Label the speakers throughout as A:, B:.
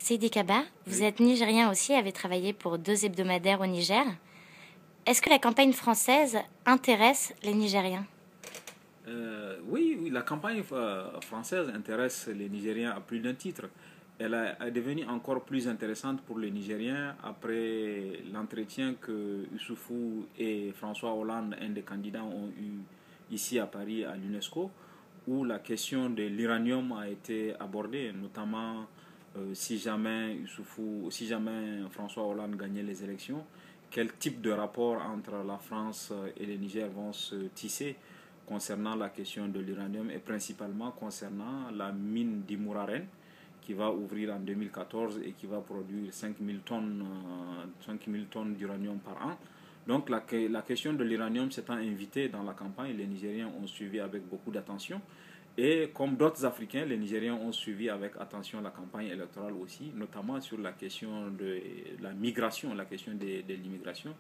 A: Seydi Kaba, vous
B: Oui.
A: êtes nigérien aussi, avez travaillé pour 2 hebdomadaires au Niger. Est-ce que la campagne française intéresse les Nigériens?
B: Oui, la campagne française intéresse les Nigériens à plus d'un titre. Elle est devenue encore plus intéressante pour les Nigériens après l'entretien que Youssoufou et François Hollande, un des candidats, ont eu ici à Paris à l'UNESCO, où la question de l'uranium a été abordée, notamment si jamais François Hollande gagnait les élections, quel type de rapport entre la France et le Niger vont se tisser concernant la question de l'uranium et principalement concernant la mine d'Imouraren qui va ouvrir en 2014 et qui va produire 5000 tonnes, 5000 tonnes d'uranium par an. Donc la question de l'uranium s'étant invitée dans la campagne, les Nigériens ont suivi avec beaucoup d'attention. Et comme d'autres Africains, les Nigériens ont suivi avec attention la campagne électorale aussi, notamment sur la question de la migration, la question de l'immigration,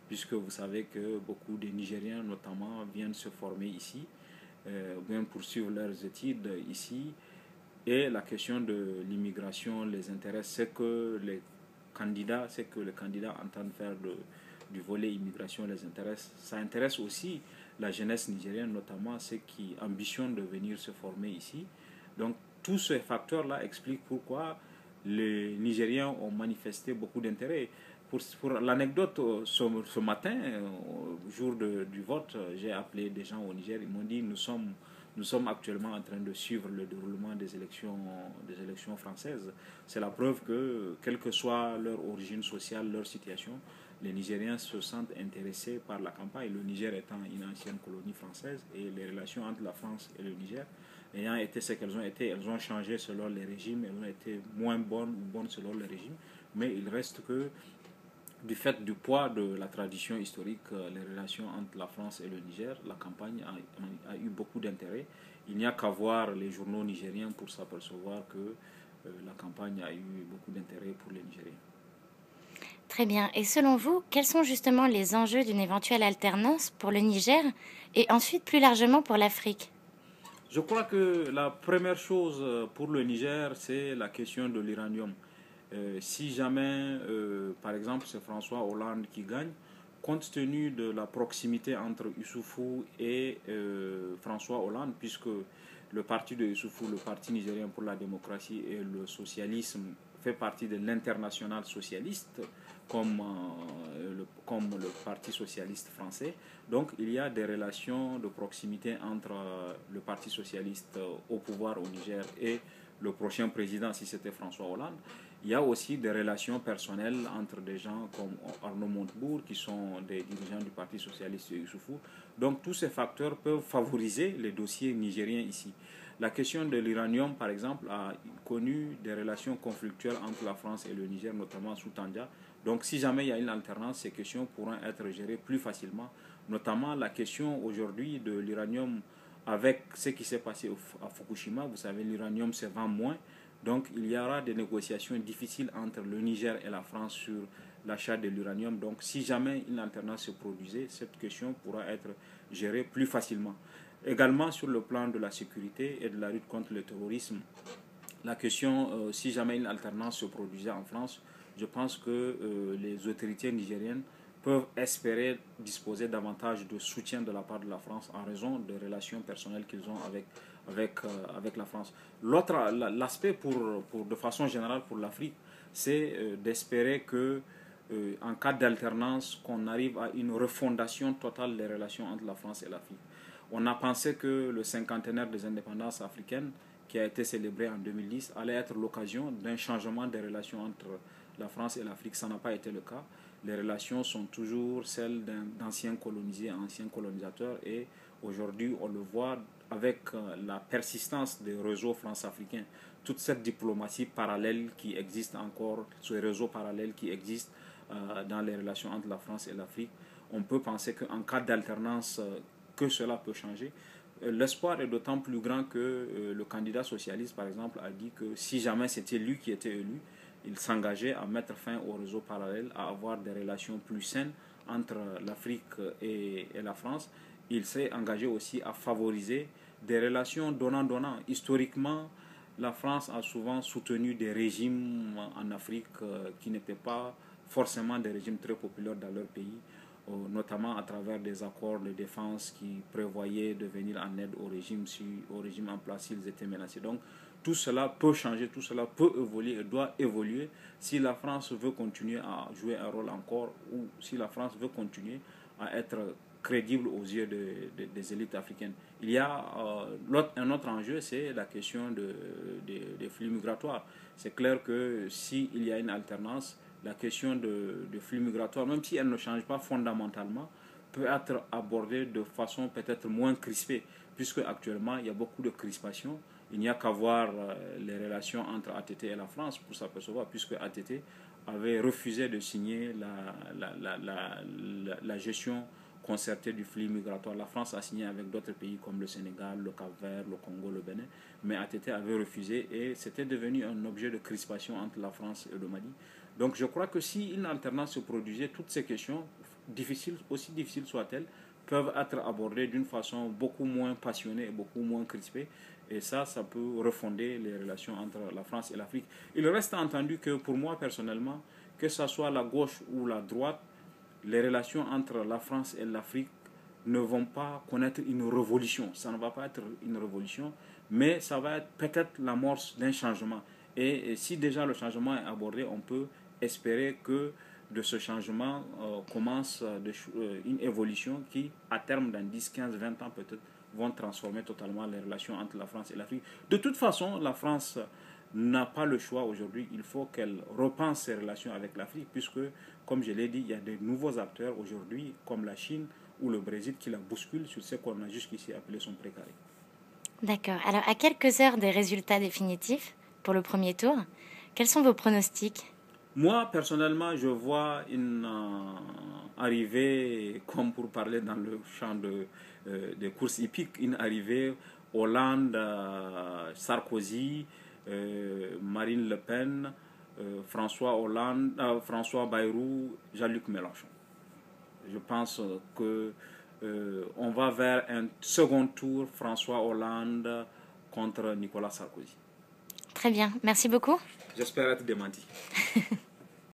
B: puisque vous savez que beaucoup de Nigériens notamment viennent se former ici, viennent poursuivre leurs études ici, et la question de l'immigration les intéresse. C'est que les candidats entendent faire du volet immigration les intéresse. Ça intéresse aussi la jeunesse nigérienne, notamment ceux qui ambitionnent de venir se former ici. Donc tous ces facteurs-là expliquent pourquoi les Nigériens ont manifesté beaucoup d'intérêt. Pour l'anecdote, ce matin, au jour du vote, j'ai appelé des gens au Niger. Ils m'ont dit nous sommes actuellement en train de suivre le déroulement des élections françaises. C'est la preuve que, quelle que soit leur origine sociale, leur situation, les Nigériens se sentent intéressés par la campagne. Le Niger étant une ancienne colonie française et les relations entre la France et le Niger ayant été ce qu'elles ont été, elles ont changé selon les régimes, elles ont été moins bonnes ou bonnes selon les régimes, mais il reste que du fait du poids de la tradition historique, les relations entre la France et le Niger, la campagne a eu beaucoup d'intérêt. Il n'y a qu'à voir les journaux nigériens pour s'apercevoir que la campagne a eu beaucoup d'intérêt pour les Nigériens.
A: Très bien. Et selon vous, quels sont justement les enjeux d'une éventuelle alternance pour le Niger et ensuite plus largement pour l'Afrique?
B: Je crois que la première chose pour le Niger, c'est la question de l'uranium. Si jamais, par exemple, c'est François Hollande qui gagne, compte tenu de la proximité entre Issoufou et François Hollande, puisque le parti de Issoufou, le Parti nigérien pour la démocratie et le socialisme, fait partie de l'international socialiste, comme le Parti socialiste français. Donc il y a des relations de proximité entre le Parti socialiste au pouvoir au Niger et le prochain président, si c'était François Hollande. Il y a aussi des relations personnelles entre des gens comme Arnaud Montebourg, qui sont des dirigeants du Parti socialiste et Youssoufou. Donc tous ces facteurs peuvent favoriser les dossiers nigériens ici. La question de l'uranium, par exemple, a connu des relations conflictuelles entre la France et le Niger, notamment sous Tandja. Donc si jamais il y a une alternance, ces questions pourront être gérées plus facilement. Notamment la question aujourd'hui de l'uranium avec ce qui s'est passé à Fukushima. Vous savez, l'uranium se vend moins. Donc il y aura des négociations difficiles entre le Niger et la France sur l'achat de l'uranium. Donc si jamais une alternance se produisait, cette question pourra être gérée plus facilement. Également sur le plan de la sécurité et de la lutte contre le terrorisme, la question, si jamais une alternance se produisait en France, je pense que les autorités nigériennes peuvent espérer disposer davantage de soutien de la part de la France en raison des relations personnelles qu'ils ont avec la France. L'aspect de façon générale pour l'Afrique, c'est d'espérer que en cas d'alternance, qu'on arrive à une refondation totale des relations entre la France et l'Afrique. On a pensé que le cinquantenaire des indépendances africaines, qui a été célébré en 2010, allait être l'occasion d'un changement des relations entre la France et l'Afrique. Ça n'a pas été le cas. Les relations sont toujours celles d'anciens colonisés, anciens colonisateurs, et aujourd'hui on le voit avec la persistance des réseaux france-africains, toute cette diplomatie parallèle qui existe encore, ce réseau parallèle qui existe dans les relations entre la France et l'Afrique. On peut penser qu'en cas d'alternance, que cela peut changer. L'espoir est d'autant plus grand que le candidat socialiste, par exemple, a dit que si jamais c'était lui qui était élu, il s'engageait à mettre fin au réseau parallèle, à avoir des relations plus saines entre l'Afrique et la France. Il s'est engagé aussi à favoriser des relations donnant-donnant. Historiquement, la France a souvent soutenu des régimes en Afrique qui n'étaient pas forcément des régimes très populaires dans leur pays, notamment à travers des accords de défense qui prévoyaient de venir en aide au régime en place s'ils étaient menacés. Donc tout cela peut changer, tout cela peut évoluer et doit évoluer si la France veut continuer à jouer un rôle encore, ou si la France veut continuer à être crédible aux yeux des élites africaines. Il y a un autre enjeu, c'est la question des flux migratoires. C'est clair que s'il y a une alternance, la question de flux migratoires, même si elle ne change pas fondamentalement, peut être abordée de façon peut-être moins crispée, puisque actuellement il y a beaucoup de crispation. Il n'y a qu'à voir les relations entre ATT et la France pour s'apercevoir, puisque ATT avait refusé de signer la gestion concertée du flux migratoire. La France a signé avec d'autres pays comme le Sénégal, le Cap-Vert, le Congo, le Bénin, mais ATT avait refusé et c'était devenu un objet de crispation entre la France et le Mali. Donc je crois que si une alternance se produisait, toutes ces questions, aussi difficiles soient-elles, peuvent être abordées d'une façon beaucoup moins passionnée et beaucoup moins crispée. Et ça peut refonder les relations entre la France et l'Afrique. Il reste entendu que pour moi personnellement, que ce soit la gauche ou la droite, les relations entre la France et l'Afrique ne vont pas connaître une révolution. Ça ne va pas être une révolution, mais ça va être peut-être l'amorce d'un changement. Et si déjà le changement est abordé, on peut espérer que de ce changement commence une évolution qui, à terme, dans 10, 15, 20 ans peut-être, vont transformer totalement les relations entre la France et l'Afrique. De toute façon, la France n'a pas le choix aujourd'hui. Il faut qu'elle repense ses relations avec l'Afrique, puisque, comme je l'ai dit, il y a de nouveaux acteurs aujourd'hui, comme la Chine ou le Brésil, qui la bousculent sur ce qu'on a jusqu'ici appelé son précaré.
A: D'accord. Alors, à quelques heures des résultats définitifs pour le premier tour, quels sont vos pronostics?
B: Moi, personnellement, je vois une arrivée, comme pour parler dans le champ de courses hippiques, une arrivée Hollande, Sarkozy, Marine Le Pen, François Hollande, François Bayrou, Jean-Luc Mélenchon. Je pense que on va vers un second tour François Hollande contre Nicolas Sarkozy.
A: Très bien. Merci beaucoup.
B: J'espère être démenti.